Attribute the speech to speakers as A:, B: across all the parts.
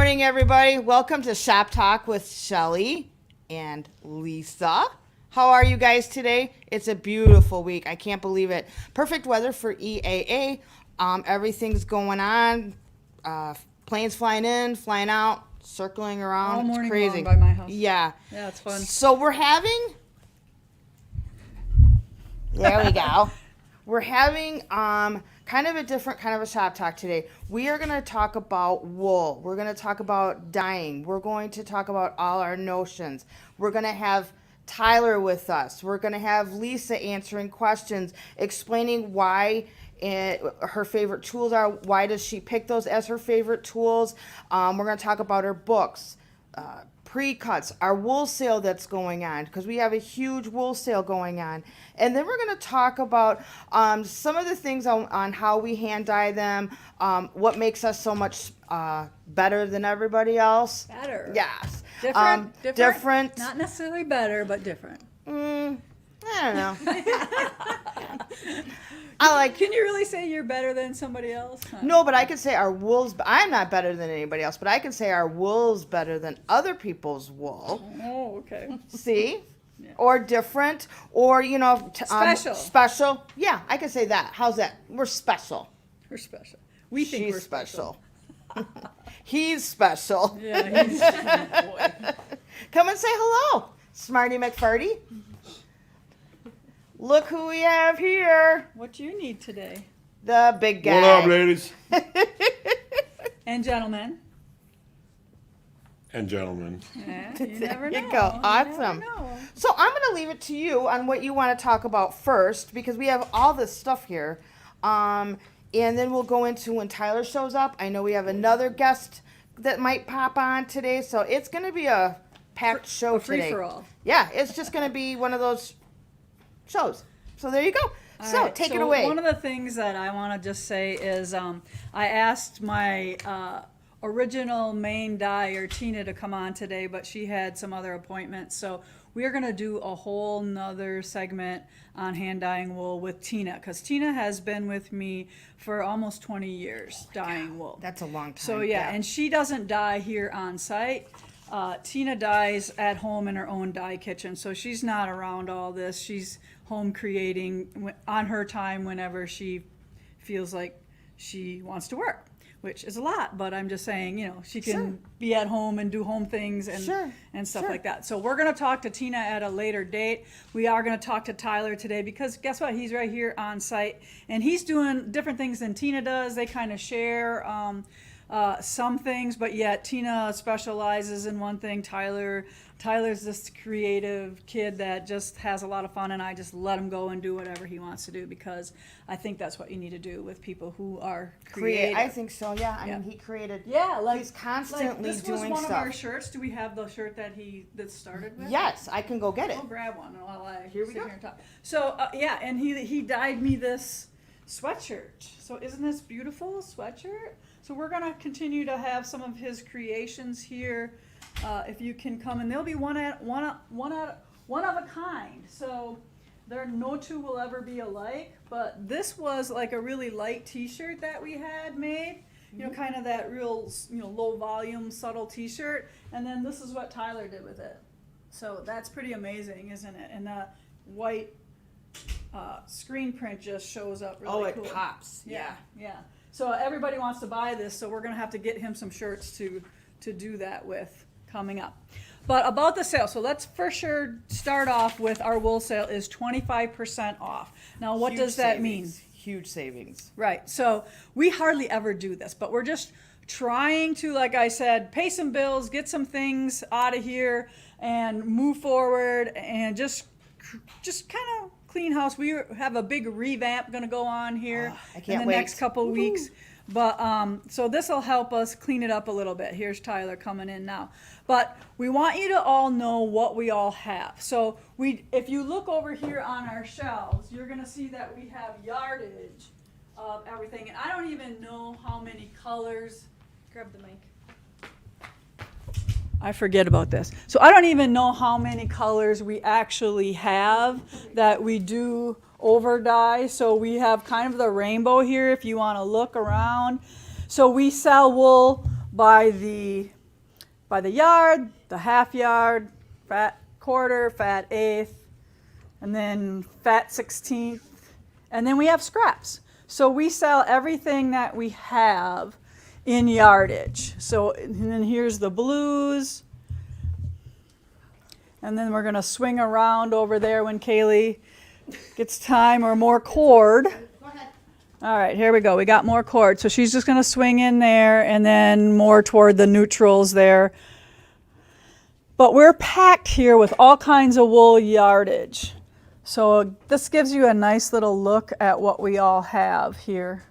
A: morning, everybody. Welcome to Shop Talk with Shelly and Lisa. How are you guys today? It's a beautiful week. I can't believe it. Perfect weather for EAA. Everything's going on. Planes flying in, flying out, circling around.
B: All morning
A: it's crazy.
B: long by my house.
A: Yeah.
B: Yeah, it's fun.
A: So we're having. There we go. We're having kind of a different kind of a shop talk today. We are going to talk about wool. We're going to talk about dyeing. We're going to talk about all our notions. We're going to have Tyler with us. We're going to have Lisa answering questions, explaining why her favorite tools are. Why does she pick those as her favorite tools? We're going to talk about her books. Pre-cuts, our wool sale that's going on, because we have a huge wool sale going on. And then we're going to talk about some of the things on how we hand dye them, what makes us so much better than everybody else.
B: Better.
A: Yes.
B: Different. Not necessarily better, but different.
A: I don't know.
B: Can you really say you're better than somebody else? Huh?
A: No, but I could say our wool's. I'm not better than anybody else, but I can say our wool's better than other people's wool.
B: Oh, okay.
A: See?
B: Yeah.
A: Or different, or
B: Special.
A: Special. Yeah, I can say that. How's that? We're special.
B: We're special. We think
A: She's
B: we're special.
A: He's special.
B: Yeah, he's boy.
A: Come and say hello, Smarty McFarty. Look who we have here.
B: What do you need today?
A: The big guy.
C: What up, ladies
B: And gentlemen.
C: and gentlemen?
B: Yeah, you never know.
A: There you go. Awesome.
B: You never know.
A: So I'm going to leave it to you on what you want to talk about first, because we have all this stuff here. And then we'll go into when Tyler shows up. I know we have another guest that might pop on today, so it's going to be a packed show
B: free
A: today.
B: for all.
A: Yeah, it's just going to be one of those shows. So there you go.
B: All
A: So
B: right,
A: take it away.
B: One of the things that I want to just say is I asked my original main dyer, Tina, to come on today, but she had some other appointments. So we're going to do a whole nother segment on hand dyeing wool with Tina, because Tina has been with me for almost 20 years dyeing wool.
A: That's a long time.
B: So yeah, and she doesn't dye here on site. Tina dyes at home in her own dye kitchen, so she's not around all this. She's home creating on her time whenever she feels like she wants to work, which is a lot, but I'm just saying, she can be at home and do home things and stuff like that. So we're going to talk to Tina at a later date. We are going to talk to Tyler today, because guess what? He's right here on site, and he's doing different things than Tina does. They kind of share some things, but yet Tina specializes in one thing. Tyler's this creative kid that just has a lot of fun, and I just let him go and do whatever he wants to do, because I think that's what you need to do with people who are creative.
A: I think so, yeah. I mean, he created.
B: Yeah,
A: he's constantly
B: this
A: doing
B: was one
A: stuff.
B: of our shirts. Do we have the shirt that started with?
A: Yes, I can go get it.
B: I'll grab one while I
A: Here we
B: sit
A: go.
B: here and talk. So and he dyed me this sweatshirt. So isn't this beautiful sweatshirt? So we're gonna continue to have some of his creations here. If you can come, and they'll be one of a kind. So no two will ever be alike. But this was like a really light T-shirt that we had made. Kind of that real low volume, subtle T-shirt. And then this is what Tyler did with it. So that's pretty amazing, isn't it? And the white screen print just shows up really cool.
A: Oh, it pops. Yeah.
B: So everybody wants to buy this, so we're going to have to get him some shirts to do that with coming up. But about the sale, so let's for sure start off with our wool sale is 25% off. Now, what does that mean?
A: Huge savings.
B: Right. So we hardly ever do this, but we're just trying to, like I said, pay some bills, get some things out of here, and move forward, and just kind of clean house. We have a big revamp going to go on here in the next couple weeks. But so this will help us clean it up a little bit. Here's Tyler coming in now. But we want you to all know what we all have. So if you look over here on our shelves, you're going to see that we have yardage of everything. And I don't even know how many colors. Grab the mic. I forget about this. So I don't even know how many colors we actually have that we do over dye. So we have kind of the rainbow here if you want to look around. So we sell wool by the by the yard, the half yard, fat quarter, fat eighth, and then fat 16th, and then we have scraps. So we sell everything that we have in yardage. So, and then here's the blues, and then we're going to swing around over there when Kaylee gets time, or more cord. All right, here we go. We got more cord. So she's just going to swing in there and then more toward the neutrals there. But we're packed here with all kinds of wool yardage. So this gives you a nice little look at what we all have here.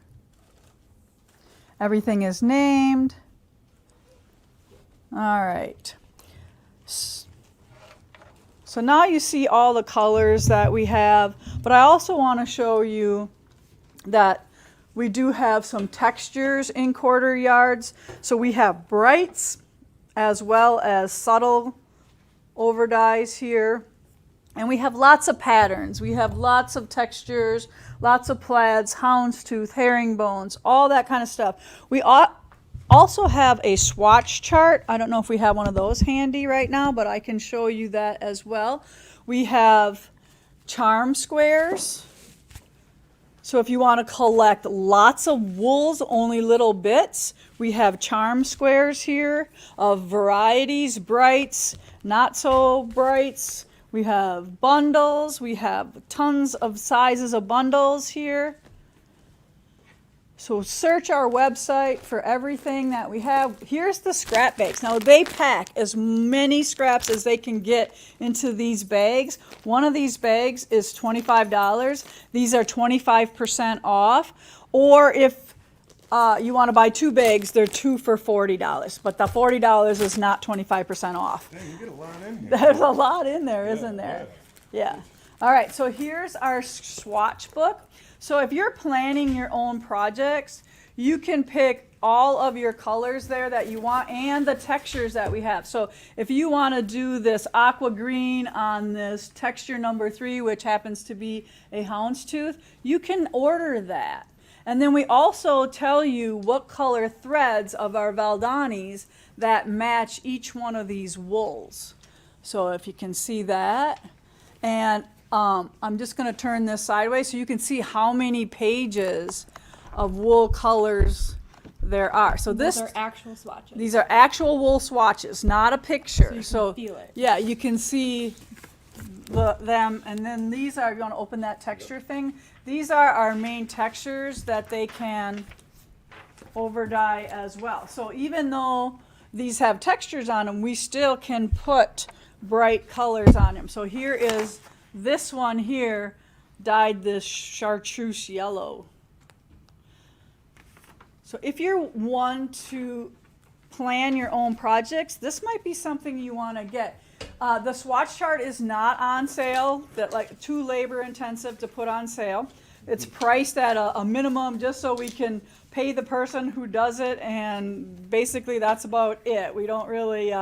B: Everything is named. All right. So now you see all the colors that we have, but I also want to show you that we do have some textures in quarter yards. So we have brights as well as subtle overdyes here. And we have lots of patterns. We have lots of textures, lots of plaids, houndstooth, herringbones, all that kind of stuff. We also have a swatch chart. I don't know if we have one of those handy right now, but I can show you that as well. We have charm squares. So if you want to collect lots of wools, only little bits, we have charm squares here of varieties, brights, not so brights. We have bundles. We have tons of sizes of bundles here. So search our website for everything that we have. Here's the scrap bags. Now they pack as many scraps as they can get into these bags. One of these bags is $25. These are 25% off. Or if you want to buy 2 bags, they're 2 for $40. But the $40 is not 25% off.
C: Dang, you get a lot in here.
B: There's a lot in there, isn't there? Yeah. All right, so here's our swatch book. So if you're planning your own projects, you can pick all of your colors there that you want and the textures that we have. So if you want to do this aqua green on this texture number 3, which happens to be a houndstooth, you can order that. And then we also tell you what color threads of our Valdanis that match each one of these wools. So if you can see that. And I'm just going to turn this sideways so you can see how many pages of wool colors there are. So
D: These are actual swatches.
B: These are actual wool swatches, not a picture.
D: So you can feel it.
B: Yeah, you can see them. And then these are, you want to open that texture thing? These are our main textures that they can overdye as well. So even though these have textures on them, we still can put bright colors on them. So here is this one here, dyed this chartreuse yellow. So if you're one to plan your own projects, this might be something you want to get. The swatch chart is not on sale, that like too labor intensive to put on sale. It's priced at a minimum just so we can pay the person who does it, and basically that's about it. We don't really,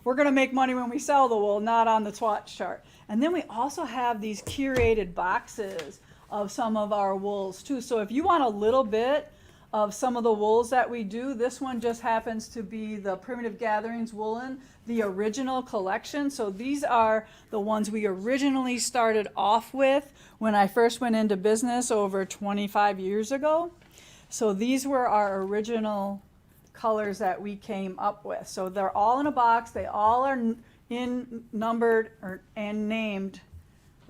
B: we're going to make money when we sell the wool, not on the swatch chart. And then we also have these curated boxes of some of our wools too. So if you want a little bit of some of the wools that we do, this one just happens to be the Primitive Gatherings Woolen, the original collection. So these are the ones we originally started off with when I first went into business over 25 years ago. So these were our original colors that we came up with. So they're all in a box. They all are numbered and named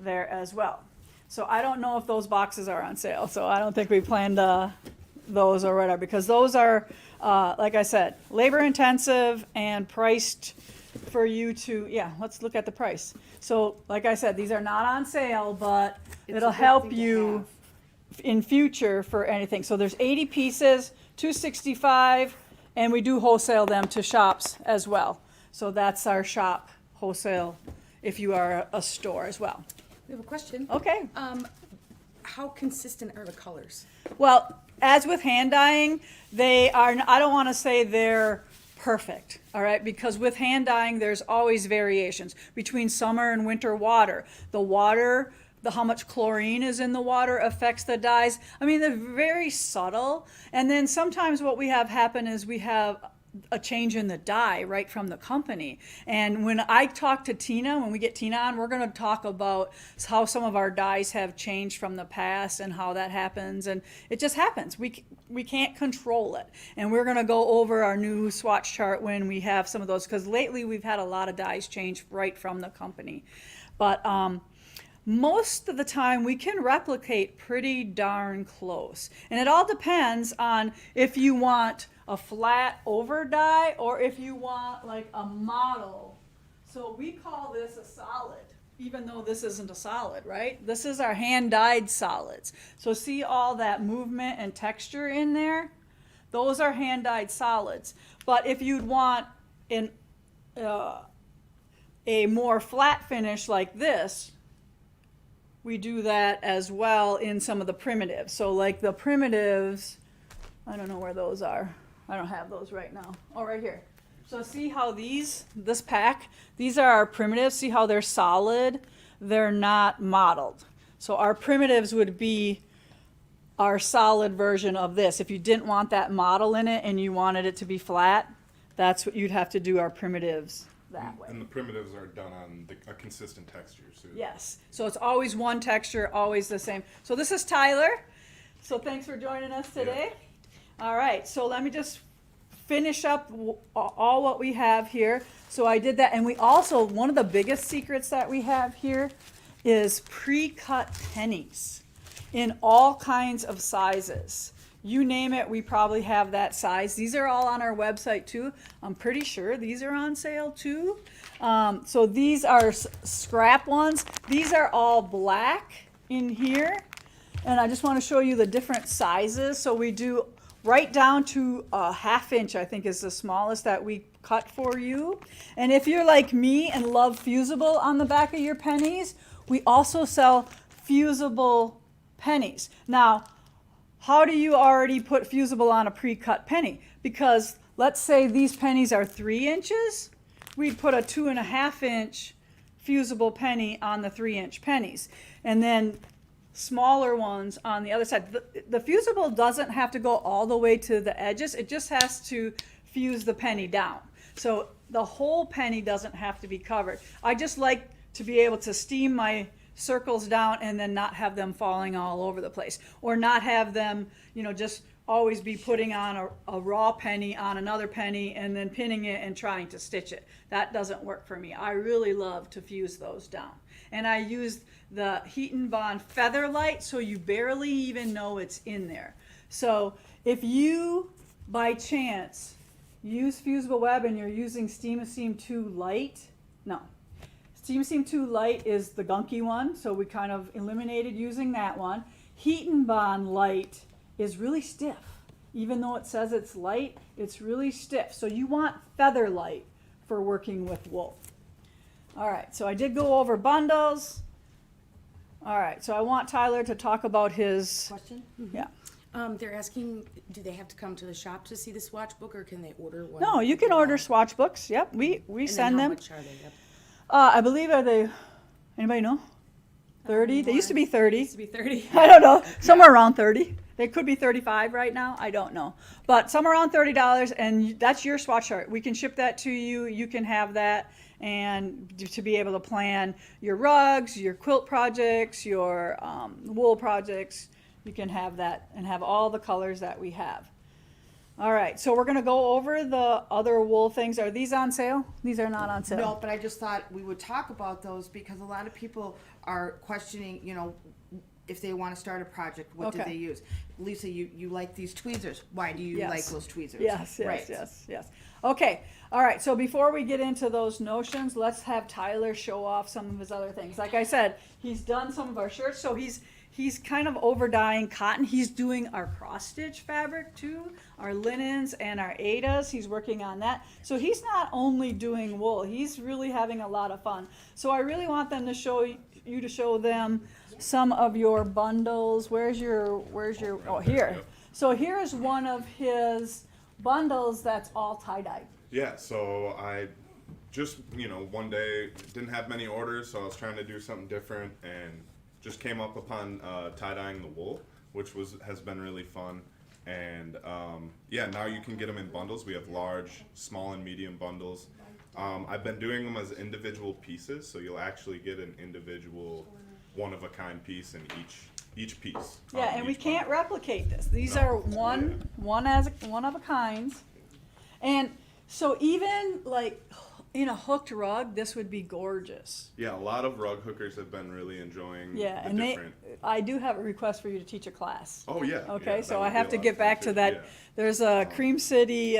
B: there as well. So I don't know if those boxes are on sale. So I don't think we planned those or whatever, because those are, like I said, labor intensive and priced for you to, let's look at the price. So like I said, these are not on sale, but it'll help you in future for anything. So there's 80 pieces, $265, and we do wholesale them to shops as well. So that's our shop wholesale if you are a store as well.
E: We have a question.
B: Okay.
E: How consistent are the colors?
B: Well, as with hand dyeing, they are, I don't want to say they're perfect, all right? Because with hand dyeing, there's always variations between summer and winter water. The water, how much chlorine is in the water affects the dyes. I mean, they're very subtle. And then sometimes what we have happen is we have a change in the dye right from the company. And when I talk to Tina, when we get Tina on, we're going to talk about how some of our dyes have changed from the past and how that happens. And it just happens. We can't control it. And we're going to go over our new swatch chart when we have some of those, because lately we've had a lot of dyes change right from the company. But most of the time we can replicate pretty darn close. And it all depends on if you want a flat over dye or if you want like a model. So we call this a solid, even though this isn't a solid, right? This is our hand dyed solids. So see all that movement and texture in there? Those are hand dyed solids. But if you'd want a more flat finish like this, we do that as well in some of the primitives. So like the primitives, I don't know where those are. I don't have those right now. Oh, right here. So see how this pack, these are our primitives. See how they're solid? They're not modeled. So our primitives would be our solid version of this. If you didn't want that model in it and you wanted it to be flat, that's what you'd have to do our primitives that way.
C: And the primitives are done on a consistent texture. So
B: Yes. So it's always one texture, always the same. So this is Tyler. So thanks for joining us today. All right. So let me just finish up all what we have here. So I did that. And we also, one of the biggest secrets that we have here is pre-cut pennies in all kinds of sizes. You name it, we probably have that size. These are all on our website too. I'm pretty sure these are on sale too. So these are scrap ones. These are all black in here. And I just want to show you the different sizes. So we do right down to a 1/2 inch, I think is the smallest that we cut for you. And if you're like me and love fusible on the back of your pennies, we also sell fusible pennies. Now, how do you already put fusible on a pre-cut penny? Because let's say these pennies are 3 inches, we'd put a 2.5 inch fusible penny on the 3 inch pennies. And then smaller ones on the other side. The fusible doesn't have to go all the way to the edges. It just has to fuse the penny down. So the whole penny doesn't have to be covered. I just like to be able to steam my circles down and then not have them falling all over the place, or not have them, just always be putting on a raw penny on another penny and then pinning it and trying to stitch it. That doesn't work for me. I really love to fuse those down. And I use the Heat and Bond Feather Light, so you barely even know it's in there. So if you, by chance, use fusible web and you're using Steam 2 Light, no. Steam 2 Light is the gunky one, so we kind of eliminated using that one. Heat and Bond Light is really stiff. Even though it says it's light, it's really stiff. So you want Feather Light for working with wool. All right, so I did go over bundles. All right, so I want Tyler to talk about his,
E: Question?
B: yeah.
E: They're asking, do they have to come to the shop to see the swatch book, or can they order one?
B: No, you can order swatch books. Yep, we
E: And
B: send
E: then
B: them.
E: how much are they?
B: I believe anybody know? 30? They used to be 30.
E: Used to be 30.
B: I don't know, somewhere around 30. They could be 35 right now, I don't know. But somewhere around $30, and that's your swatch chart. We can ship that to you, you can have that, and to be able to plan your rugs, your quilt projects, your wool projects, you can have that and have all the colors that we have. All right, so we're gonna go over the other wool things. Are these on sale? These are not on sale.
A: No, but I just thought we would talk about those because a lot of people are questioning, if they want to start a project, what do
B: Okay.
A: they use? Lisa, you like these tweezers. Why do you
B: Yes.
A: like those tweezers?
B: Yes, yes,
A: Right.
B: yes. Okay, all right, so before we get into those notions, let's have Tyler show off some of his other things. Like I said, he's done some of our shirts, so he's kind of over dyeing cotton. He's doing our cross stitch fabric too, our linens and our Aidas. He's working on that. So he's not only doing wool, he's really having a lot of fun. So I really want them to show you to show them some of your bundles. Where's your, oh, here. So here's one of his bundles that's all tie-dye.
C: Yeah, so I just, one day didn't have many orders, so I was trying to do something different and just came up upon tie-dyeing the wool, which has been really fun. And yeah, now you can get them in bundles. We have large, small, and medium bundles. I've been doing them as individual pieces, so you'll actually get an individual one-of-a-kind piece in each piece.
B: Yeah, and we
C: each
B: can't
C: bundle.
B: replicate this. These
C: No.
B: are one of a kinds. And so even like in a hooked rug, this would be gorgeous.
C: Yeah, a lot of rug hookers have been really enjoying
B: Yeah,
C: the
B: and
C: different.
B: I do have a request for you to teach a class.
C: Oh yeah.
B: Okay,
C: yeah,
B: so
C: that would
B: I
C: be
B: have
C: a
B: to
C: lot
B: get
C: of fun,
B: back to
C: too.
B: that.
C: Yeah.
B: There's a Cream City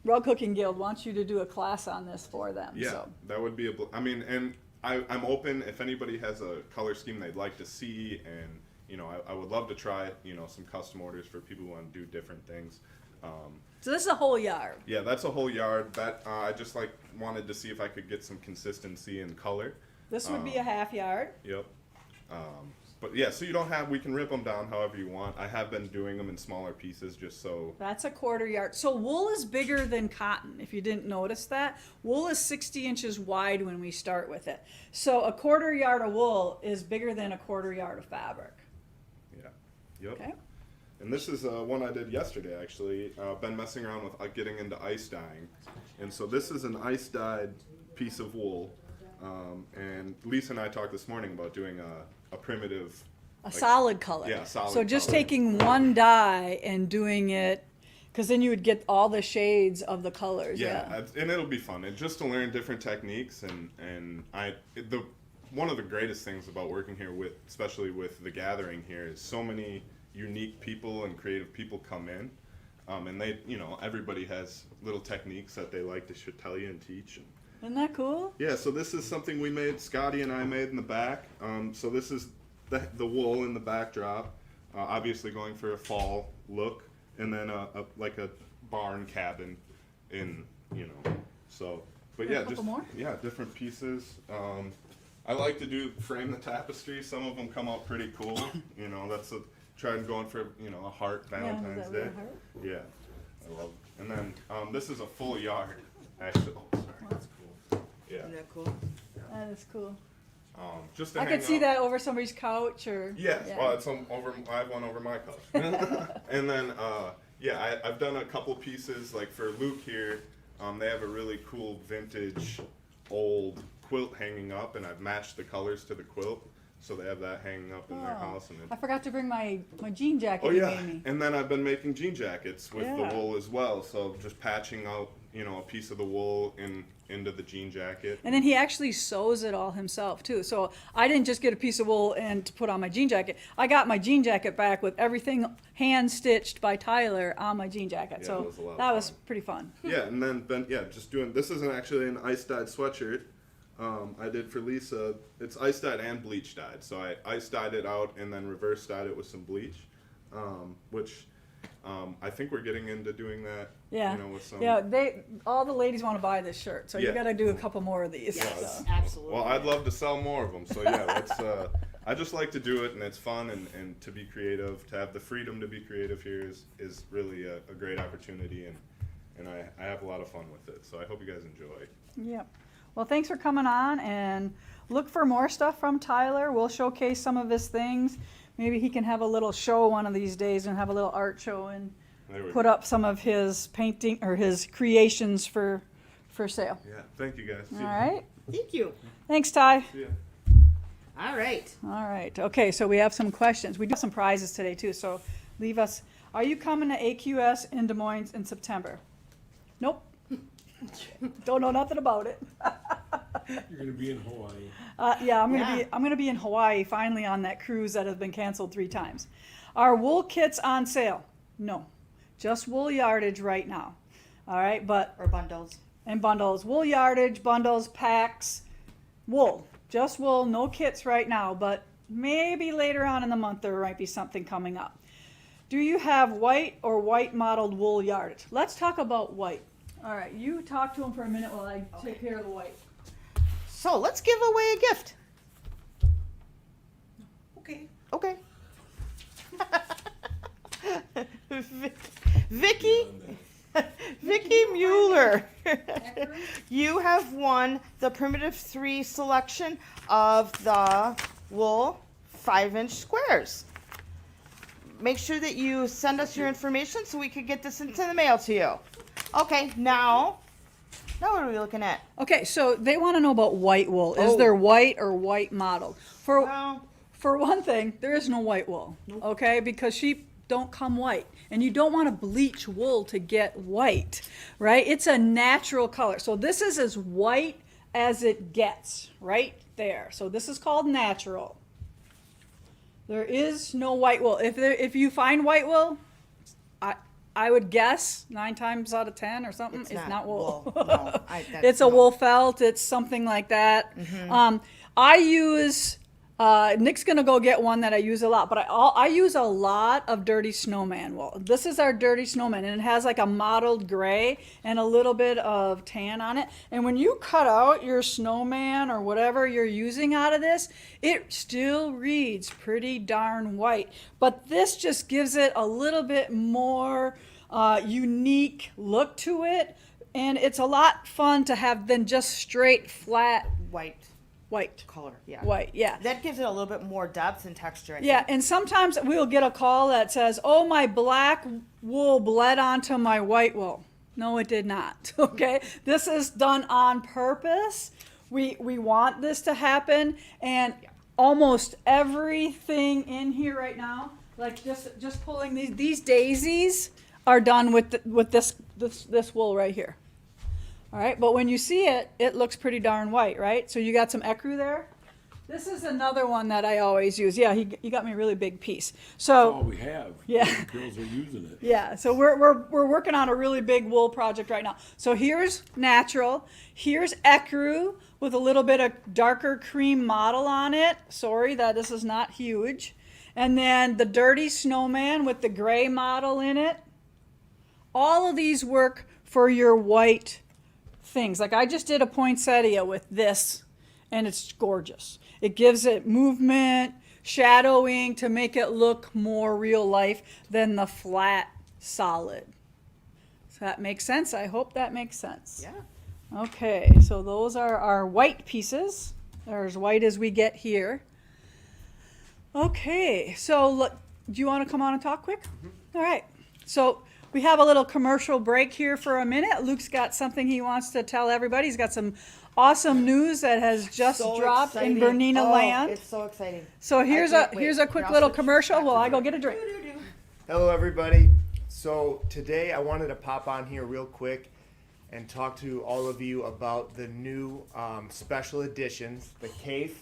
B: Rug Hooking Guild wants you to do a class on this for them.
C: Yeah,
B: So.
C: that would be I mean, and I'm open if anybody has a color scheme they'd like to see, and you know, I would love to try, you know, some custom orders for people who want to do different things.
B: So this is a whole yard.
C: Yeah, that's a whole yard. That I just wanted to see if I could get some consistency in color.
B: This would be a half yard.
C: Yep. But yeah, so you don't have. We can rip them down however you want. I have been doing them in smaller pieces just so.
B: That's a quarter yard. So wool is bigger than cotton, if you didn't notice that. Wool is 60 inches wide when we start with it. So a quarter yard of wool is bigger than a quarter yard of fabric.
C: Yeah. Yep.
B: Okay.
C: And this is one I did yesterday, actually. Been messing around with getting into ice dyeing. And so this is an ice dyed piece of wool. And Lisa and I talked this morning about doing a primitive.
B: A solid color.
C: Yeah, solid
B: So just
C: color.
B: taking one dye and doing it, because then you would get all the shades of the colors.
C: Yeah, and it'll be fun. And just to learn different techniques. One of the greatest things about working here especially with the gathering here, is so many unique people and creative people come in. And they, you know, everybody has little techniques that they like to should tell you and teach.
B: Isn't that cool?
C: Yeah, so this is something we made, Scotty and I made in the back. So this is the wool in the backdrop, obviously going for a fall look, and then like a barn cabin in, you know, so, but
B: Got a
C: yeah,
B: couple
C: just,
B: more?
C: yeah, different pieces. I like to frame the tapestry. Some of them come out pretty cool, you know, trying going for, you know, a heart Valentine's
B: is that
C: Day.
B: with a heart?
C: Yeah, I love it. And then this is a full yard, actually. Oh, sorry.
B: That's
C: cool. Yeah.
A: Isn't that cool?
B: That is cool.
C: Just to
B: I
C: hang
B: could see
C: out.
B: that over somebody's couch or.
C: Yes,
B: yeah.
C: well, it's over. I have one over my couch. And then, yeah, I've done a couple pieces. Like for Luke here, they have a really cool vintage, old quilt hanging up, and I've matched the colors to the quilt, so they have that hanging up in their
B: Oh,
C: house. And
B: I forgot to bring my jean jacket
C: oh
B: you
C: yeah,
B: gave me.
C: and then I've been making jean jackets with
B: Yeah.
C: the wool as well. So just patching out, you know, a piece of the wool into the jean jacket.
B: And then he actually sews it all himself too. So I didn't just get a piece of wool and to put on my jean jacket. I got my jean jacket back with everything hand stitched by Tyler on my jean jacket.
C: Yeah,
B: so
C: it was a lot of
B: that was
C: fun.
B: pretty fun.
C: Yeah, and then yeah, just doing. This isn't actually an ice dyed sweatshirt. I did for Lisa. It's ice dyed and bleach dyed. So I ice dyed it out and then reverse dyed it with some bleach, which I think we're getting into doing that.
B: Yeah.
C: You know, with some.
B: Yeah, all the ladies want to buy this shirt, so you
C: Yeah.
B: got to do a couple more of these.
A: Yes,
B: So.
A: absolutely.
C: Well, I'd love to sell more of them. So yeah, that's. I just like to do it, and it's fun, and to be creative, to have the freedom to be creative here is really a great opportunity, and I have a lot of fun with it. So I hope you guys enjoy.
B: Yep. Well, thanks for coming on, and look for more stuff from Tyler. We'll showcase some of his things. Maybe he can have a little show one of these days and have a little art show and
C: There we
B: put
C: go.
B: up some of his painting or his creations for sale.
C: Yeah. Thank you guys. See
B: All
C: ya.
B: right.
A: Thank you.
B: Thanks, Ty.
C: See ya.
A: All right.
B: All right. Okay, so we have some questions. We do have some prizes today too, so leave us. Are you coming to AQS in Des Moines in September? Nope. Don't know nothing about it.
D: You're gonna be in Hawaii.
B: Yeah, I'm
A: Yeah.
B: gonna be in Hawaii finally on that cruise that has been canceled 3 times. Are wool kits on sale? No, just wool yardage right now. All right, but
A: Or bundles.
B: and bundles, wool yardage, bundles, packs, wool, just wool, no kits right now. But maybe later on in the month there might be something coming up. Do you have white or white mottled wool yardage? Let's talk about white. All right, you talk to him for a minute while I take care of the white.
A: So let's give away a gift.
E: Okay.
A: Okay. Vicky Vicky Mueller, you have won the Primitive 3 selection of the wool 5-inch squares. make sure that you send us your information so we could get this into the mail to you. Okay, now what are we looking at?
B: Okay, so they want to know about white wool. Is
A: Oh.
B: there white or white mottled?
A: Well,
B: For one thing, there is no white wool, okay? Because sheep don't come white. And you don't want to bleach wool to get white, right? It's a natural color. So this is as white as it gets, right there. So this is called natural. There is no white wool. If you find white wool, I would guess 9 times out of 10 or something, it's not wool.
A: No,
B: It's a wool felt. It's something like that. I use, Nick's gonna go get one that I use a lot, but I use a lot of Dirty Snowman wool. This is our Dirty Snowman, and it has like a mottled gray and a little bit of tan on it. And when you cut out your snowman or whatever you're using out of this, it still reads pretty darn white. But this just gives it a little bit more unique look to it, and it's a lot fun to have than just straight flat
A: white
B: white.
A: color. Yeah.
B: White, yeah.
A: That gives it a little bit more depth and texture. I
B: Yeah,
A: think.
B: and sometimes we'll get a call that says, "Oh, my black wool bled onto my white wool." No, it did not. Okay, this is done on purpose. We want this to happen, and almost everything in here right now, like just pulling these daisies, are done with this wool right here. All right, but when you see it, it looks pretty darn white, right? So you got some ecru there. This is another one that I always use. Yeah, he got me a really big piece.
D: That's
B: So
D: all we have.
B: Yeah.
D: The girls are using it.
B: yeah, so we're working on a really big wool project right now. So here's natural. Here's ecru with a little bit of darker cream mottle on it. Sorry that this is not huge. And then the Dirty Snowman with the gray mottle in it. All of these work for your white things. Like I just did a poinsettia with this, and it's gorgeous. It gives it movement, shadowing to make it look more real life than the flat solid. Does that make sense? I hope that makes sense.
A: Yeah.
B: Okay, so those are our white pieces. They're as white as we get here. Okay, so do you want to come on and talk quick? All right. So we have a little commercial break here for a minute. Luke's got something he wants to tell everybody. He's got some awesome news that has just
A: So
B: dropped
A: exciting.
B: in Bernina
A: Oh,
B: land.
A: It's so exciting.
B: So here's
A: can't wait.
B: a quick
A: Here, I'll
B: little
A: switch
B: commercial
A: back
B: while
A: to
B: I go
A: mine.
B: get a drink.
F: Hello everybody. So today I wanted to pop on here real quick and talk to all of you about the new special editions, the Cafe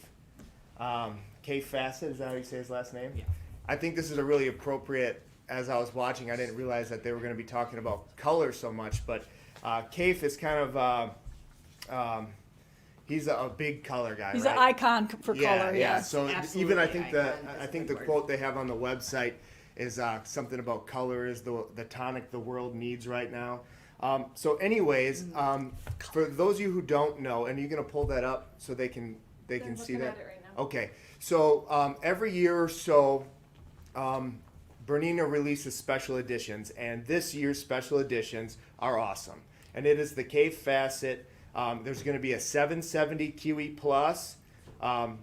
F: Facet, is that how you say his last name? Yeah. I think this is a really appropriate, as I was watching, I didn't realize that they were going to be talking about color so much, but Cafe is kind of, he's a big color guy,
B: He's
F: right?
B: an icon for color.
F: Yeah.
B: Yes.
F: So
A: Absolutely
F: even I think
A: icon.
F: I think the quote they have on the website is something about color is the tonic the world needs right now. So anyways, for those of you who don't know, and you're gonna pull that up so they can see that. Okay. So every year or so, Bernina releases special editions, and this year's special editions are awesome. And it is the Cave Facet. There's going to be a 770 QE Plus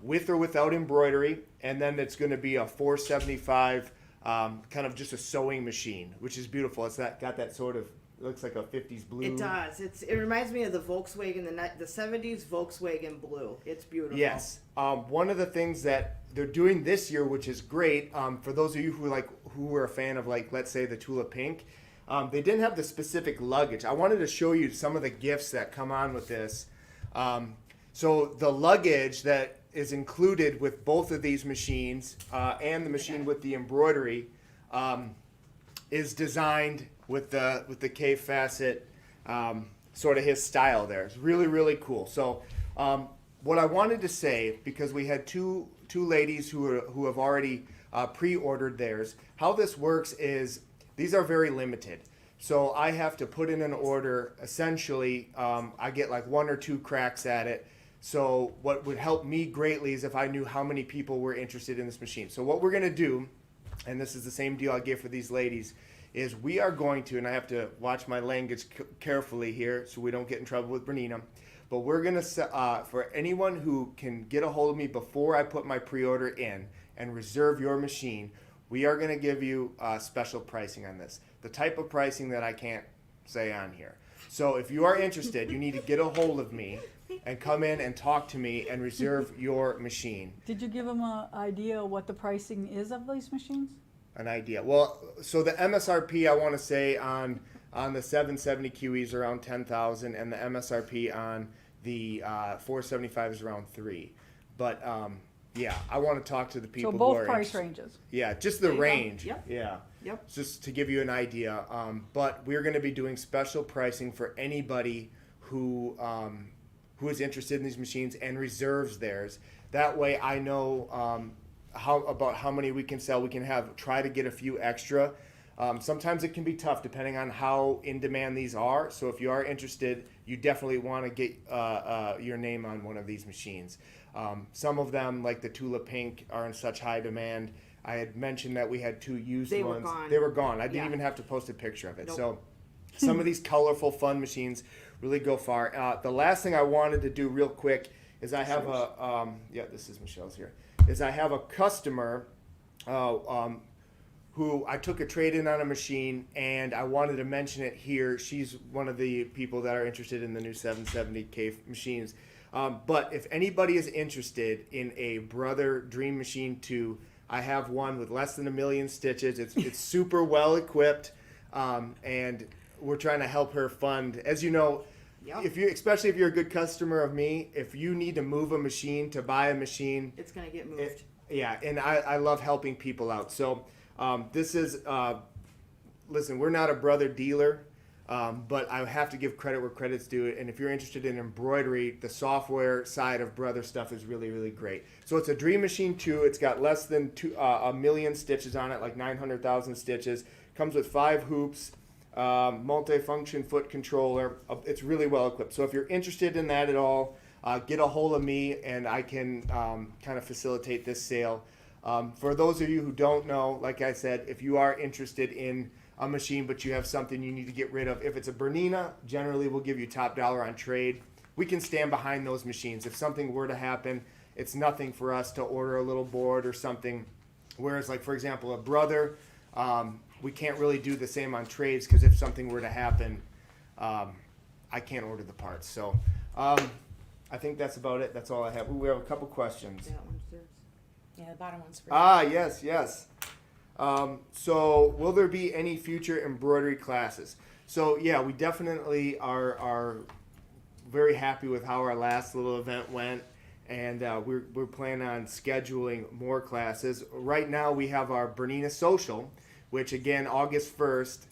F: with or without embroidery, and then it's going to be a 475 kind of just a sewing machine, which is beautiful. It's got that sort of, it looks like a 50s blue.
A: It does. It reminds me of the Volkswagen, the 70s Volkswagen blue. It's beautiful.
F: Yes. One of the things that they're doing this year, which is great, for those of you who were a fan of, like, let's say the Tulip Pink, they didn't have the specific luggage. I wanted to show you some of the gifts that come on with this. So the luggage that is included with both of these machines and the machine with the embroidery is designed with the Cave Facet, sort of his style there. It's really, really cool. So what I wanted to say, because we had two ladies who have already pre-ordered theirs, how this works is these are very limited. So I have to put in an order. Essentially, I get like 1 or 2 cracks at it. So what would help me greatly is if I knew how many people were interested in this machine. So what we're going to do, and this is the same deal I gave for these ladies, is we are going to, and I have to watch my language carefully here so we don't get in trouble with Bernina, but we're going to, for anyone who can get a hold of me before I put my pre-order in and reserve your machine, we are going to give you special pricing on this. The type of pricing that I can't say on here. So if you are interested, you need to get a hold of me and come in and talk to me and reserve your machine.
B: Did you give them an idea what the pricing is of these machines?
F: An idea. Well, so the MSRP I want to say on the 770 QE is around 10,000, and the MSRP on the 475 is around 3. But yeah, I want to talk to the people.
B: So
F: who are
B: both price
F: interested.
B: ranges.
F: Yeah, just the
A: There you go.
F: range.
A: Yep.
F: Yeah.
A: Yep.
F: Just to give you an idea. But we're going to be doing special pricing for anybody who is interested in these machines and reserves theirs. That way, I know how many we can sell. We can try to get a few extra. Sometimes it can be tough depending on how in demand these are. So if you are interested, you definitely want to get your name on one of these machines. Some of them, like the Tula Pink, are in such high demand. I had mentioned that we had 2 used
A: They were
F: ones.
A: gone.
F: They were gone. I didn't
A: Yeah.
F: even have to post a picture of it.
A: Nope.
F: So some of these colorful, fun machines really go far. The last thing I wanted to do real quick is I have this is Michelle's here. Is I have a customer who I took a trade-in on a machine, and I wanted to mention it here. She's one of the people that are interested in the new 770K machines. But if anybody is interested in a Brother Dream Machine 2, I have one with less than 1 million stitches. It's super well equipped, and we're trying to help her fund. As you know,
A: Yep.
F: especially if you're a good customer of me, if you need to move a machine, to buy a machine,
A: It's gonna get moved.
F: yeah, and I love helping people out. So this is, listen, we're not a Brother dealer, but I have to give credit where credit's due. And if you're interested in embroidery, the software side of Brother stuff is really, really great. So it's a Dream Machine 2. It's got less than 1 million stitches on it, like 900,000 stitches. Comes with 5 hoops, multi-function foot controller. It's really well equipped. So if you're interested in that at all, get a hold of me, and I can kind of facilitate this sale. For those of you who don't know, like I said, if you are interested in a machine but you have something you need to get rid of, if it's a Bernina, generally we'll give you top dollar on trade. We can stand behind those machines. If something were to happen, it's nothing for us to order a little board or something. Whereas, like, for example, a Brother, we can't really do the same on trades, because if something were to happen, I can't order the parts. So I think that's about it. That's all I have. Ooh, we have a couple questions.
A: That one's theirs.
E: Yeah, the bottom one's for
F: Yes. So will there be any future embroidery classes? So yeah, we definitely are very happy with how our last little event went, and we're planning on scheduling more classes. Right now we have our Bernina Social, which again, August 1st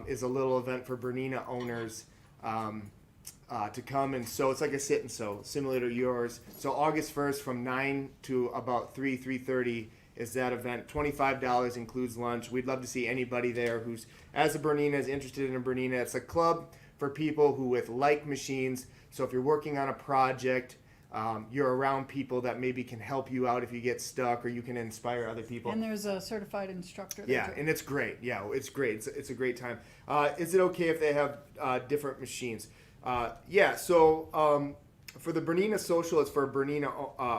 F: is a little event for Bernina owners to come and sew. It's like a sit and sew, similar to yours. So August 1st from 9 to about 3:30 is that event. $25 includes lunch. We'd love to see anybody there who's, as a Bernina, is interested in a Bernina. It's a club for people who with like machines. So if you're working on a project, you're around people that maybe can help you out if you get stuck, or you can inspire other people.
B: And there's a certified instructor there
F: Yeah,
B: too.
F: and it's great. Yeah, it's great. It's a great time. Is it okay if they have different machines? Yeah, so for the Bernina Social, it's for Bernina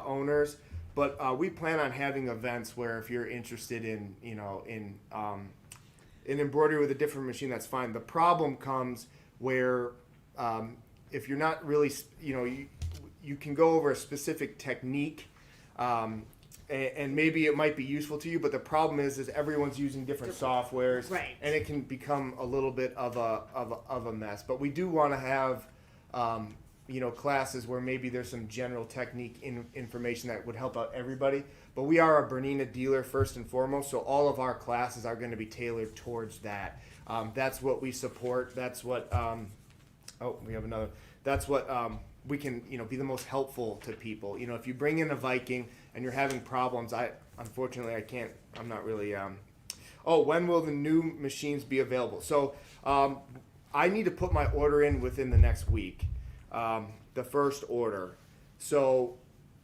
F: owners, but we plan on having events where if you're interested in, in embroidery with a different machine, that's fine. The problem comes where if you're not really, you can go over a specific technique, and maybe it might be useful to you, but the problem is everyone's using different softwares,
A: Right.
F: and it can become a little bit of a mess. But we do want to have classes where maybe there's some general technique information that would help out everybody. But we are a Bernina dealer first and foremost, so all of our classes are going to be tailored towards that. That's what we support. That's what we have another. That's what we can be the most helpful to people. If you bring in a Viking and you're having problems, unfortunately I can't. I'm not really. When will the new machines be available? So I need to put my order in within the next week. The first order. So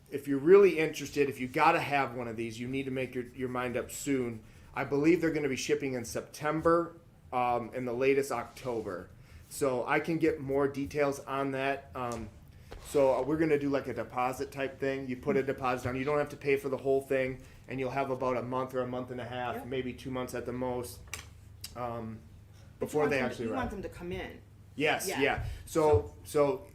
F: if you're really interested, if you got to have one of these, you need to make your mind up soon. I believe they're going to be shipping in September, and the latest October. So I can get more details on that. So we're going to do like a deposit type thing. You put a deposit down. You don't have to pay for the whole thing, and you'll have about a month or a month and a half,
E: Yep.
F: maybe 2 months at the most,
A: But you
F: before
A: want
F: they
A: them to-
F: actually
A: you
F: arrive.
A: want them to come in.
F: Yes,
A: Yeah.
F: yeah. So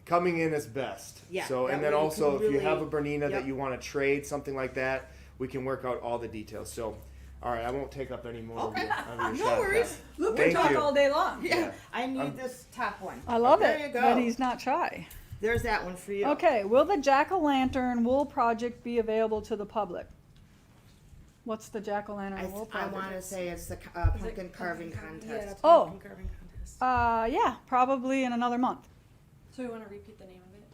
F: coming in is best.
A: Yeah,
F: So
A: that
F: and then
A: way you
F: also
A: can
F: if you
A: really-
F: have a Bernina
A: Yep.
F: that you want to trade, something like that, we can work out all the details. So, all right, I won't take up any more
A: Okay.
F: of your
A: No
F: shot
A: worries.
F: time.
B: Look, we
F: Thank
B: talk
F: you.
B: all day long.
A: Yeah, I need this top one.
B: I love
A: There
B: it
A: you go.
B: that he's not shy.
A: There's that one for you.
B: Okay, will the jack-o'-lantern wool project be available to the public? What's the jack-o'-lantern wool
A: I
B: project?
A: want to say it's the pumpkin carving contest.
E: Yeah,
B: Oh.
E: pumpkin carving contest.
B: Yeah, probably in another month.
E: So we want to repeat the name of it?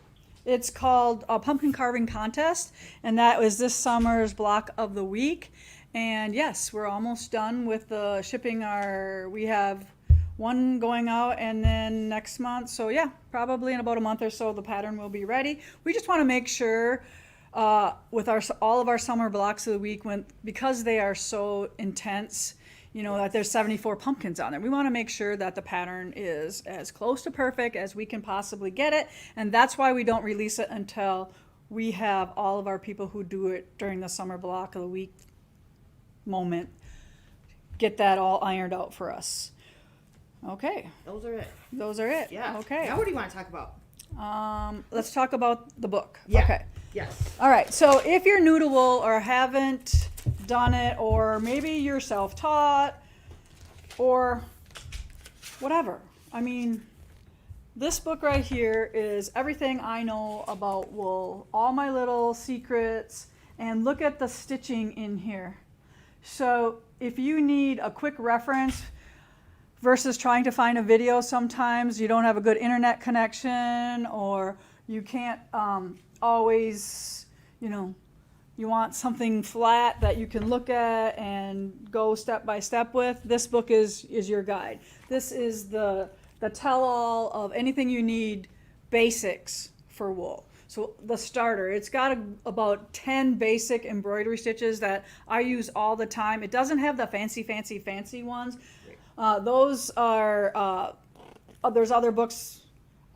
B: It's called a pumpkin carving contest, and that was this summer's block of the week. And yes, we're almost done with the shipping. We have one going out, and then next month. So yeah, probably in about a month or so, the pattern will be ready. We just want to make sure with all of our summer blocks of the week, because they are so intense, you know, that there's 74 pumpkins on there. We want to make sure that the pattern is as close to perfect as we can possibly get it. And that's why we don't release it until we have all of our people who do it during the summer block of the week moment, get that all ironed out for us. Okay,
A: Those are it.
B: those are it.
A: Yeah.
B: Okay.
A: Now what do you want to talk about?
B: Let's talk about the book.
A: Yeah.
B: Okay.
A: Yes.
B: All right, so if you're new to wool or haven't done it, or maybe you're self-taught, or whatever. I mean, this book right here is everything I know about wool, all my little secrets, and look at the stitching in here. So if you need a quick reference versus trying to find a video, sometimes you don't have a good internet connection, or you can't always, you know, you want something flat that you can look at and go step by step with, this book is your guide. This is the tell-all of anything you need, basics for wool. So the starter, it's got about 10 basic embroidery stitches that I use all the time. It doesn't have the fancy ones. Those are, there's other books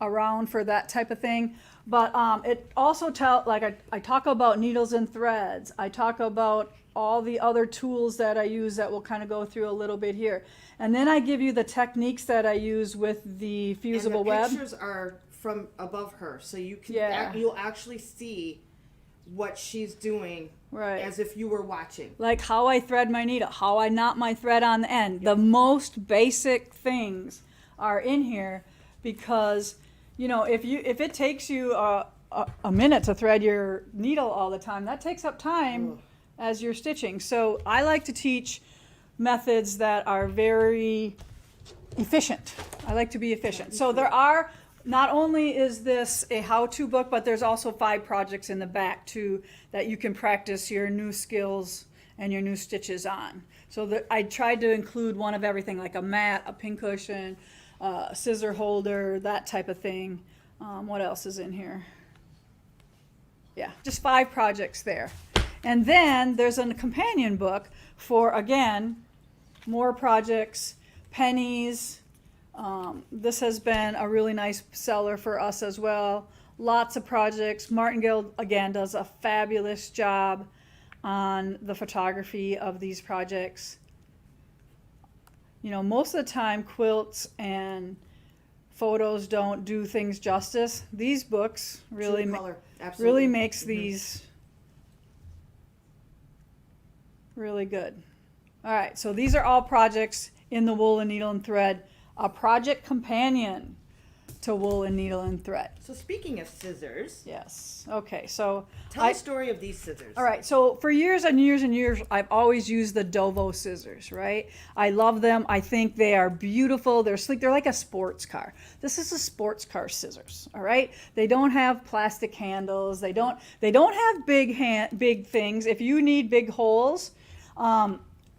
B: around for that type of thing. But it also I talk about needles and threads. I talk about all the other tools that I use that we'll kind of go through a little bit here. And then I give you the techniques that I use with the fusible
A: And the
B: web.
A: pictures are from above her, so you can
B: Yeah.
A: you'll actually see what she's doing,
B: Right.
A: as if you were watching.
B: Like how I thread my needle, how I knot my thread on the end. The most basic things are in here because, you know, if it takes you a minute to thread your needle all the time, that takes up time
A: Ugh.
B: as you're stitching. So I like to teach methods that are very efficient. I like to be efficient. So there are, not only is this a how-to book, but there's also 5 projects in the back too that you can practice your new skills and your new stitches on. So I tried to include one of everything, like a mat, a pincushion, scissor holder, that type of thing. What else is in here? Yeah, just 5 projects there. And then there's a companion book for, again, more projects, pennies. This has been a really nice seller for us as well. Lots of projects. Martingale, again, does a fabulous job on the photography of these projects. You know, most of the time quilts and photos don't do things justice. These books really,
A: True color. Absolutely.
B: really makes these really good. All right, so these are all projects in the Wool and Needle and Thread, a project companion to Wool and Needle and Thread.
A: So speaking of scissors,
B: Yes, okay, so
A: tell the story of these scissors.
B: all right, so for years and years and years, I've always used the Dovo scissors, right? I love them. I think they are beautiful. They're sleek. They're like a sports car. This is a sports car scissors, all right? They don't have plastic handles. They don't have big things. If you need big holes,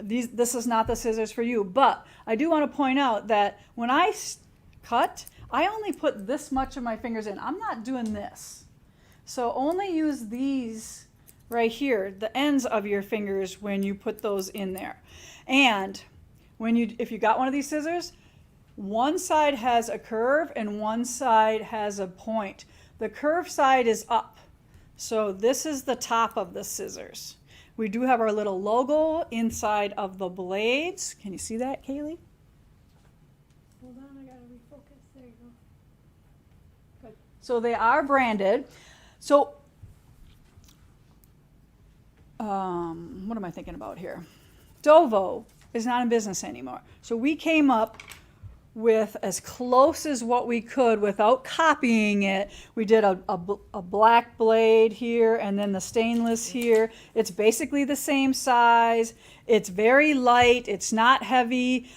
B: this is not the scissors for you. But I do want to point out that when I cut, I only put this much of my fingers in. I'm not doing this. So only use these right here, the ends of your fingers, when you put those in there. And if you got one of these scissors, one side has a curve and one side has a point. The curved side is up. So this is the top of the scissors. We do have our little logo inside of the blades. Can you see that, Kaylee? Hold on, I gotta refocus. There you go. Good. So they are branded. So, what am I thinking about here? Dovo is not in business anymore. So we came up with as close as what we could without copying it. We did a black blade here and then the stainless here. It's basically the same size. It's very light. It's not heavy.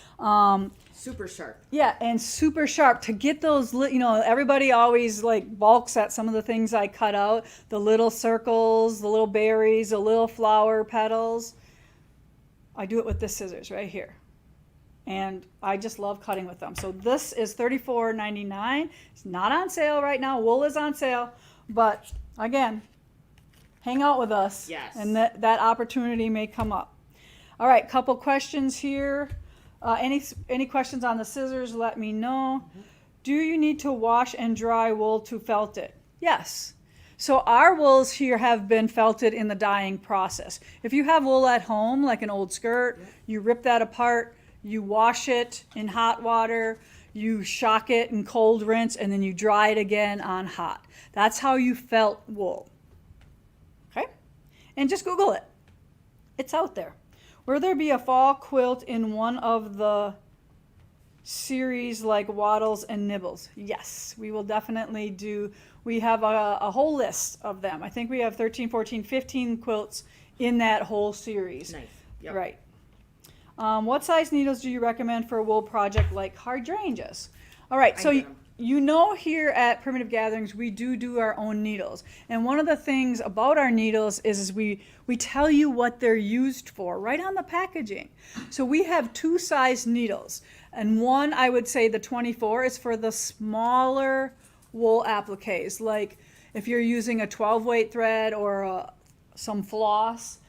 E: Super sharp.
B: Yeah, and super sharp to get those, everybody always like balks at some of the things I cut out, the little circles, the little berries, the little flower petals. I do it with this scissors right here. And I just love cutting with them. So this is $34.99. It's not on sale right now. Wool is on sale. But again, hang out with us.
E: Yes.
B: And that opportunity may come up. All right, couple questions here. Any questions on the scissors, let me know. Do you need to wash and dry wool to felt it? Yes. So our wools here have been felted in the dyeing process. If you have wool at home, like an old skirt, you rip that apart, you wash it in hot water, you shock it in cold rinse, and then you dry it again on hot. That's how you felt wool. Okay? And just Google it. It's out there. Will there be a fall quilt in one of the series like Waddles and Nibbles? Yes, we will definitely do. We have a whole list of them. I think we have 13, 14, 15 quilts in that whole series.
E: Nice. Yep.
B: Right. What size needles do you recommend for a wool project like hydrangeas? All right, so here at Primitive Gatherings, we do our own needles. And one of the things about our needles is we tell you what they're used for right on the packaging. So we have two size needles. And one, I would say the 24 is for the smaller wool appliques. Like if you're using a 12 weight thread or some floss,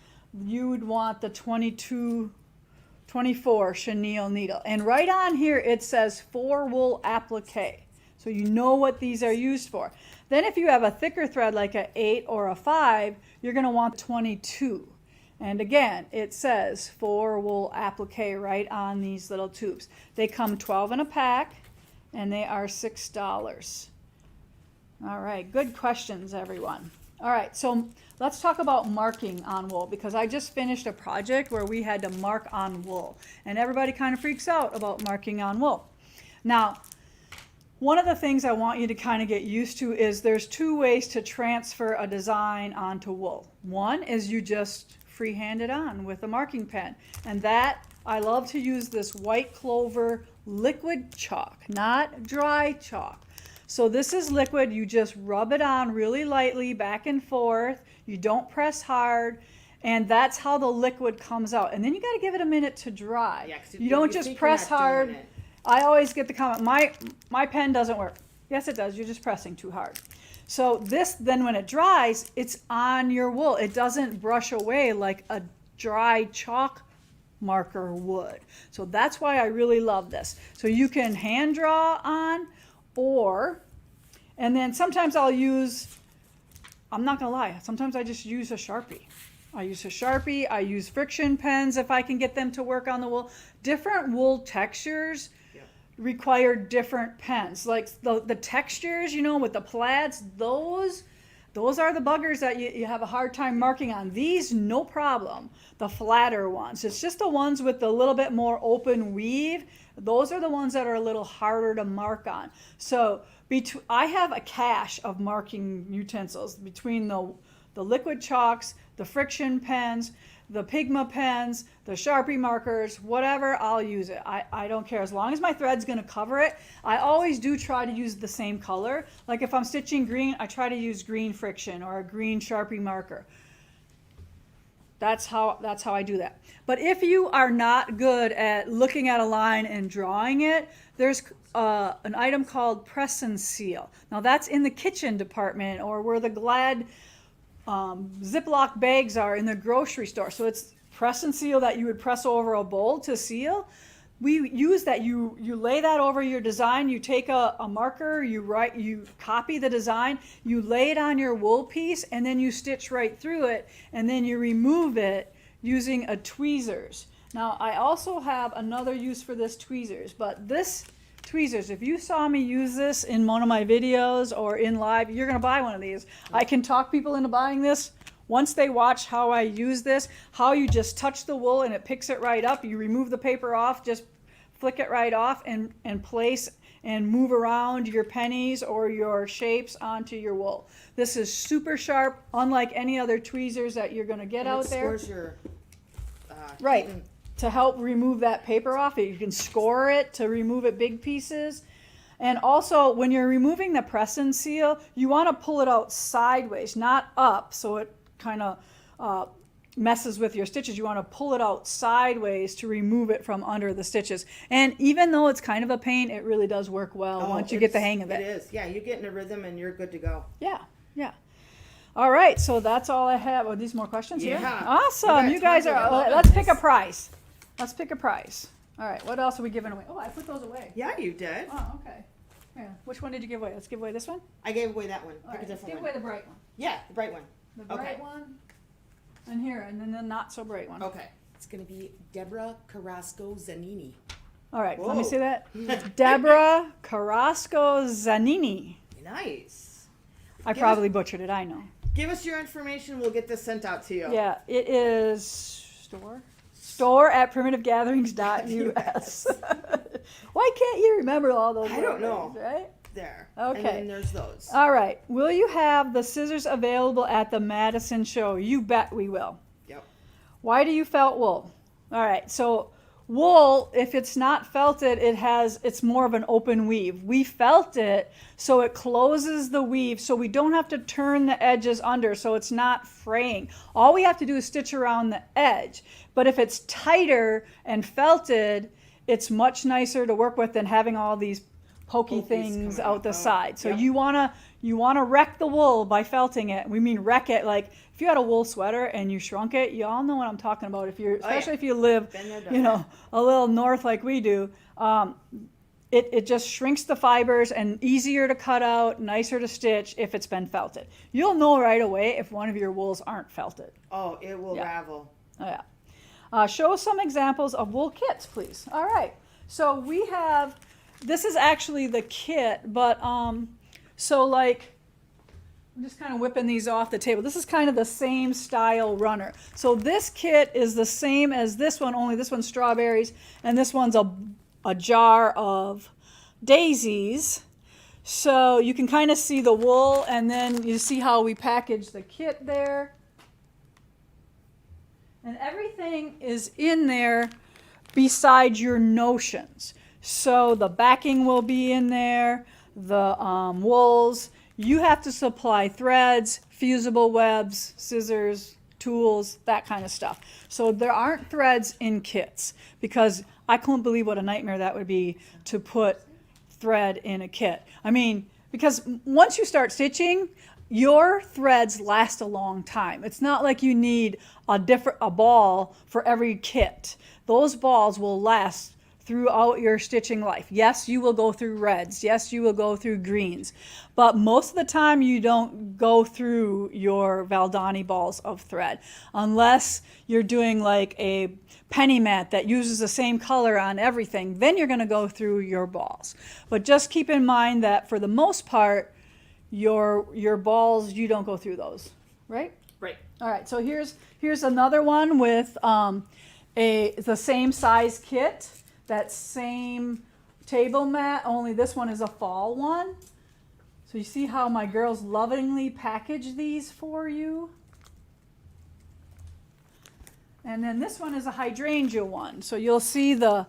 B: you would want the 24 chenille needle. And right on here it says for wool applique. So you know what these are used for. Then if you have a thicker thread like an 8 or a 5, you're going to want 22. And again, it says for wool applique right on these little tubes. They come 12 in a pack and they are $6. All right, good questions, everyone. All right, so let's talk about marking on wool, because I just finished a project where we had to mark on wool, and everybody kind of freaks out about marking on wool. Now, one of the things I want you to kind of get used to is there's two ways to transfer a design onto wool. One is you just freehand it on with a marking pen, and that I love to use this White Clover liquid chalk, not dry chalk. So this is liquid. You just rub it on really lightly back and forth. You don't press hard, and that's how the liquid comes out. And then you got to give it a minute to dry.
E: Yeah, 'cause
B: you don't just press hard. I always get the comment, my pen doesn't work. Yes, it does. You're just pressing too hard. So this, then when it dries, it's on your wool. It doesn't brush away like a dry chalk marker would. So that's why I really love this. So you can hand draw on, and then sometimes I'll use, I'm not gonna lie, sometimes I just use a Sharpie. I use friction pens if I can get them to work on the wool. Different wool textures require different pens. Like the textures, with the plaids, those are the buggers that you have a hard time marking on. These, no problem. The flatter ones. It's just the ones with the little bit more open weave. Those are the ones that are a little harder to mark on. So I have a cache of marking utensils between the liquid chalks, the friction pens, the Pigma pens, the Sharpie markers, whatever, I'll use it. I don't care. As long as my thread's going to cover it, I always do try to use the same color. Like if I'm stitching green, I try to use green friction or a green Sharpie marker. That's how I do that. But if you are not good at looking at a line and drawing it, there's an item called Press and Seal. Now that's in the kitchen department or where the Glad Ziploc bags are in the grocery store. So it's press and seal that you would press over a bowl to seal. we use that. You lay that over your design. You take a marker, you copy the design, you lay it on your wool piece, and then you stitch right through it, and then you remove it using a tweezers. Now, I also have another use for this tweezers, but this tweezers, if you saw me use this in one of my videos or in live, you're gonna buy one of these. I can talk people into buying this. Once they watch how I use this, how you just touch the wool and it picks it right up, you remove the paper off, just flick it right off and place and move around your pennies or your shapes onto your wool. This is super sharp, unlike any other tweezers that you're gonna get out there.
A: Scores your,
B: Right, to help remove that paper off. You can score it to remove it big pieces. And also, when you're removing the press and seal, you wanna pull it out sideways, not up, so it kind of messes with your stitches. You want to pull it out sideways to remove it from under the stitches. And even though it's kind of a pain, it really does work well once you get the hang of it.
A: It is. Yeah, you get in a rhythm and you're good to go.
B: Yeah, yeah. All right, so that's all I have. Are these more questions here?
A: Yeah.
B: Awesome.
A: We
B: You
A: got
B: guys
A: tons of
B: are,
A: them.
B: let's pick a price. Let's pick a price. All right, what else are we giving away? Oh, I put those away.
A: Yeah, you did.
B: Oh, okay. Yeah. Which one did you give away? Let's give away this one.
A: I gave away that one.
B: All
A: Pick
B: right,
A: a
B: let's
A: different
B: give
A: one.
B: away the bright one.
A: Yeah, the bright one.
B: The bright one. And here, and then the not so bright one.
A: Okay.
E: It's gonna be Deborah Carrasco Zanini.
B: All right, let me
A: Whoa.
B: see that. Deborah Carrasco Zanini.
A: Nice.
B: I
A: Give
B: probably butchered it, I know.
A: Give us your information. We'll get this sent out to you.
B: Yeah, it is store at primitivegatherings.us. Why can't you remember all those
A: I don't
B: words,
A: know.
B: right?
A: There.
B: Okay.
A: And then there's those.
B: All right. Will you have the scissors available at the Madison show? You bet we will.
A: Yep.
B: Why do you felt wool? All right. So wool, if it's not felted, it's more of an open weave. We felt it so it closes the weave so we don't have to turn the edges under so it's not fraying. All we have to do is stitch around the edge. But if it's tighter and felted, it's much nicer to work with than having all these pokey
A: Pokies
B: things
A: coming
B: out the
A: out.
B: side. So
A: Yep.
B: you wanna wreck the wool by felting it. We mean wreck it like if you had a wool sweater and you shrunk it, you all know what I'm talking about. Especially if you live,
A: Been there, done that.
B: a little north like we do, it just shrinks the fibers and easier to cut out, nicer to stitch if it's been felted. You'll know right away if one of your wools aren't felted.
A: Oh, it will
B: Yeah.
A: ravel.
B: Oh, yeah. Show some examples of wool kits, please. All right. So we have, this is actually the kit, but so like, I'm just kind of whipping these off the table. This is kind of the same style runner. So this kit is the same as this one, only this one's strawberries, and this one's a jar of daisies. So you can kind of see the wool, and then you see how we package the kit there. And everything is in there besides your notions. So the backing will be in there, the wools. You have to supply threads, fusible webs, scissors, tools, that kind of stuff. So there aren't threads in kits because I couldn't believe what a nightmare that would be to put thread in a kit. I mean, because once you start stitching, your threads last a long time. It's not like you need a ball for every kit. Those balls will last throughout your stitching life. Yes, you will go through reds. Yes, you will go through greens. But most of the time you don't go through your Valdani balls of thread unless you're doing like a penny mat that uses the same color on everything. Then you're going to go through your balls. But just keep in mind that for the most part, your balls, you don't go through those, right?
A: Right.
B: All right, so here's another one with the same size kit, that same table mat, only this one is a fall one. So you see how my girls lovingly package these for you? And then this one is a hydrangea one. So you'll see the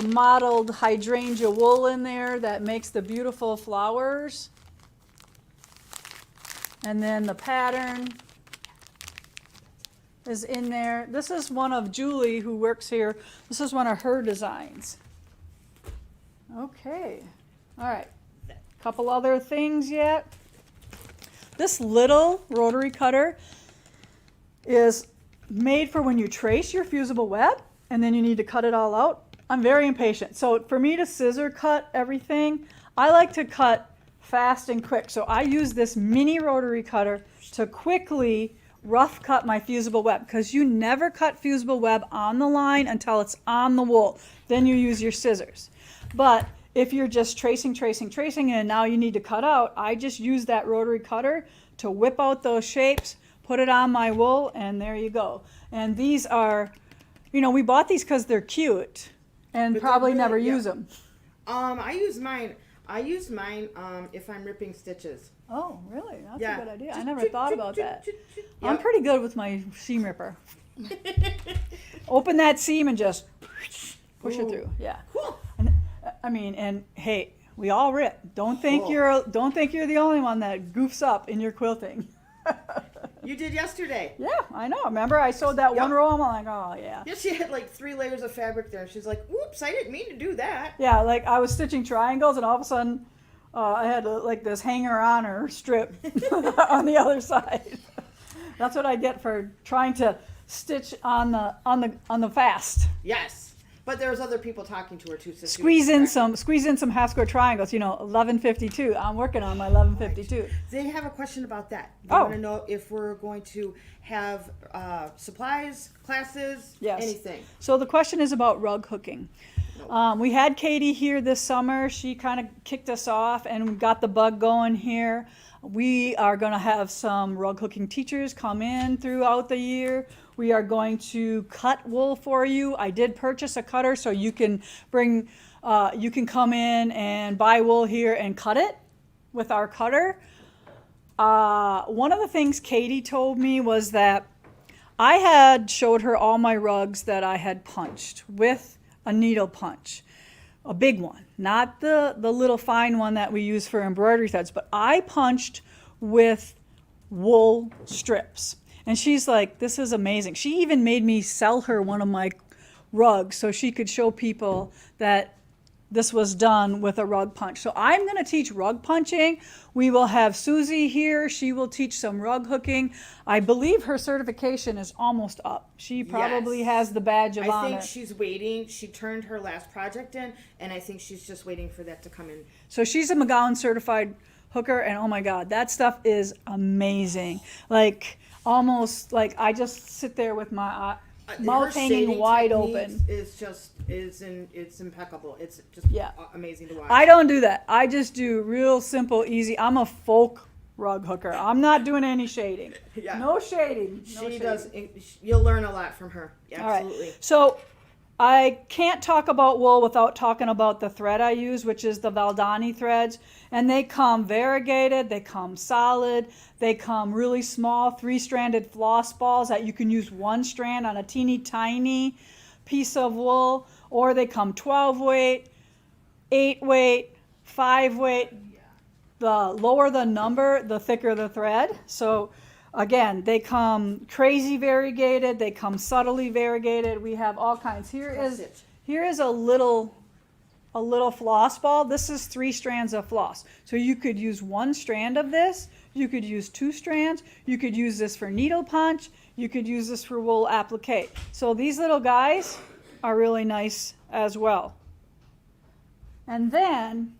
B: mottled hydrangea wool in there that makes the beautiful flowers. And then the pattern is in there. This is one of Julie, who works here. This is one of her designs. Okay. All right. Couple other things yet. This little rotary cutter is made for when you trace your fusible web and then you need to cut it all out. I'm very impatient. So for me to scissor cut everything, I like to cut fast and quick. So I use this mini rotary cutter to quickly rough cut my fusible web, because you never cut fusible web on the line until it's on the wool. Then you use your scissors. But if you're just tracing, and now you need to cut out, I just use that rotary cutter to whip out those shapes, put it on my wool, and there you go. And these are, we bought these because they're cute, and
A: But they're
B: probably
A: really-
B: never
A: yeah.
B: use them.
A: I use mine if I'm ripping stitches.
B: Oh, really? That's
A: Yeah.
B: a good idea. I never thought about that. I'm
A: Yep.
B: pretty good with my seam ripper. Open that seam and just push it
A: Ooh.
B: through. Yeah.
A: Cool.
B: And hey, we all rip. Don't think
A: Cool.
B: you're the only one that goofs up in your quilting.
A: You did yesterday.
B: Yeah, I know. Remember, I sewed that one
A: Yep.
B: row. I'm like, oh yeah.
A: Yeah, she had like 3 layers of fabric there. She's like, "Oops, I didn't mean to do that."
B: Yeah, like I was stitching triangles, and all of a sudden, I had like this hanger-on strip on the other side. That's what I get for trying to stitch on the fast.
A: Yes, but there was other people talking to her too. So she was
B: Squeeze in
A: distracted.
B: some half square triangles. 1152. I'm working on my 1152.
A: They have a question about that. They
B: Oh.
A: want to know if we're going to have supplies, classes,
B: Yes.
A: anything.
B: So the question is about rug hooking. We had Katie here this summer. She kind of kicked us off and got the bug going here. We are going to have some rug hooking teachers come in throughout the year. We are going to cut wool for you. I did purchase a cutter, so you can you can come in and buy wool here and cut it with our cutter. One of the things Katie told me was that I had showed her all my rugs that I had punched with a needle punch, a big one, not the little fine one that we use for embroidery threads, but I punched with wool strips. And she's like, this is amazing. She even made me sell her one of my rugs so she could show people that this was done with a rug punch. So I'm going to teach rug punching. We will have Susie here. She will teach some rug hooking. I believe her certification is almost up. She probably
A: Yes.
B: has the badge of
A: I
B: honor.
A: think she's waiting. She turned her last project in, and I think she's just waiting for that to come in.
B: So she's a McGowan certified hooker, and oh my God, that stuff is amazing. Like almost like I just sit there with my
A: Her
B: mouth hanging
A: shading
B: wide
A: technique
B: open.
A: It's impeccable. It's just
B: Yeah.
A: amazing to watch.
B: I don't do that. I just do real simple, easy. I'm a folk rug hooker. I'm not doing any shading.
A: Yeah.
B: No shading. No
A: She
B: shading.
A: does. You'll learn a lot from her.
B: All right.
A: Absolutely.
B: So I can't talk about wool without talking about the thread I use, which is the Valdani threads. And they come variegated, they come solid, they come really small 3-stranded floss balls that you can use 1 strand on a teeny tiny piece of wool, or they come 12 weight, 8 weight, 5 weight. The lower the number, the thicker the thread. So again, they come crazy variegated, they come subtly variegated. We have all kinds. Here is a little floss ball. This is 3 strands of floss. So you could use 1 strand of this, you could use 2 strands, you could use this for needle punch, you could use this for wool applique. So these little guys are really nice as well. And then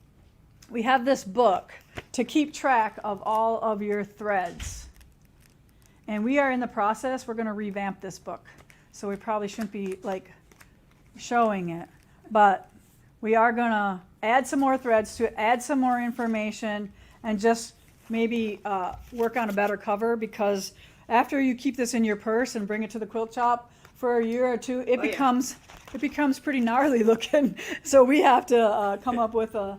B: we have this book to keep track of all of your threads. And we are in the process, we're going to revamp this book. So we probably shouldn't be like showing it, but we are going to add some more threads to it, add some more information, and just maybe work on a better cover, because after you keep this in your purse and bring it to the quilt shop for a year or two, it becomes pretty gnarly looking. So we have to come up with
A: Or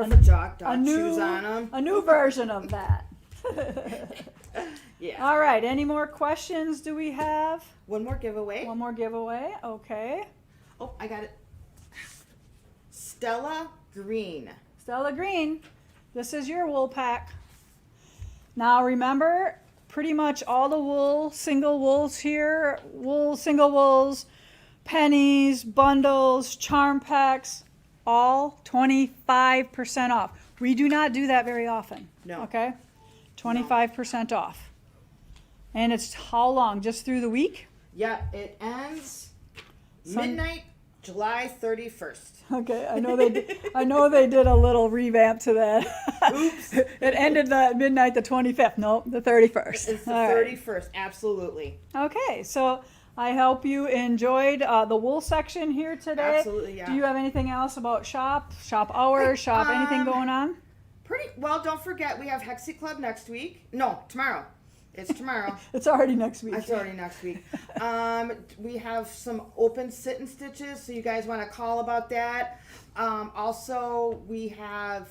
A: if a jock dog
B: new
A: shoes on them.
B: a new version of that.
A: Yeah.
B: All right, any more questions do we have?
A: One more giveaway.
B: One more giveaway, okay.
A: Oh, I got it. Stella Green.
B: Stella Green, this is your wool pack. Now remember, pretty much all the wool, single wools here, single wools, pennies, bundles, charm packs, all 25% off. We do not do that very often.
A: No.
B: Okay? 25% off. And it's how long? Just through the week?
A: Yeah, it ends
B: Sun-
A: midnight July 31st.
B: Okay, I know they did a little revamp to that.
A: Oops.
B: It ended the midnight the 25th. Nope, the 31st.
A: It's the
B: All right.
A: 31st, absolutely.
B: Okay, so I hope you enjoyed the wool section here today.
A: Absolutely, yeah.
B: Do you have anything else about shop hours, shop, anything going on?
A: Pretty well. Don't forget, we have Hexie Club next week. No, tomorrow. It's tomorrow.
B: It's already next week.
A: It's already next week. We have some open sit and stitches, so you guys want to call about that. Also, we have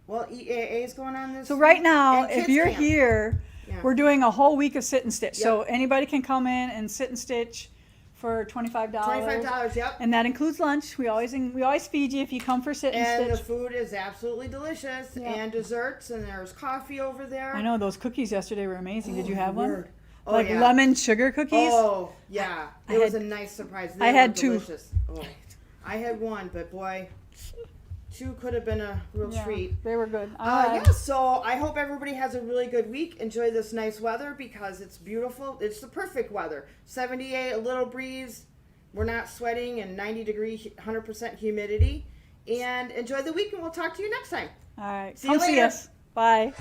A: EAA is going on this.
B: So right
A: week,
B: now,
A: and
B: if
A: kids
B: you're
A: camp.
B: here,
A: Yeah.
B: we're doing a whole week of sit and stitch.
A: Yep.
B: So anybody can come in and sit and stitch for $25.
A: $25, yep.
B: And that includes lunch. We always feed you if you come for sit and
A: And the
B: stitch.
A: food is absolutely delicious,
B: Yep.
A: and desserts, and there's coffee over there.
B: I know those cookies yesterday were amazing. Did you have one?
A: Word. Oh,
B: Like
A: yeah.
B: lemon sugar cookies?
A: Oh, yeah.
B: I
A: It was
B: had-
A: a nice surprise.
B: I
A: They
B: had
A: were
B: two.
A: delicious. Oh. I had one, but boy, two could have been a real
B: Yeah,
A: treat.
B: they were good.
A: Yeah, so I hope everybody has a really good week. Enjoy this nice weather because it's beautiful. It's the perfect weather. 78, a little breeze. We're not sweating, and 90-degree, 100% humidity. And enjoy the week, and we'll talk to you next time.
B: All right.
A: See you
B: Come see
A: later.
B: us. Bye.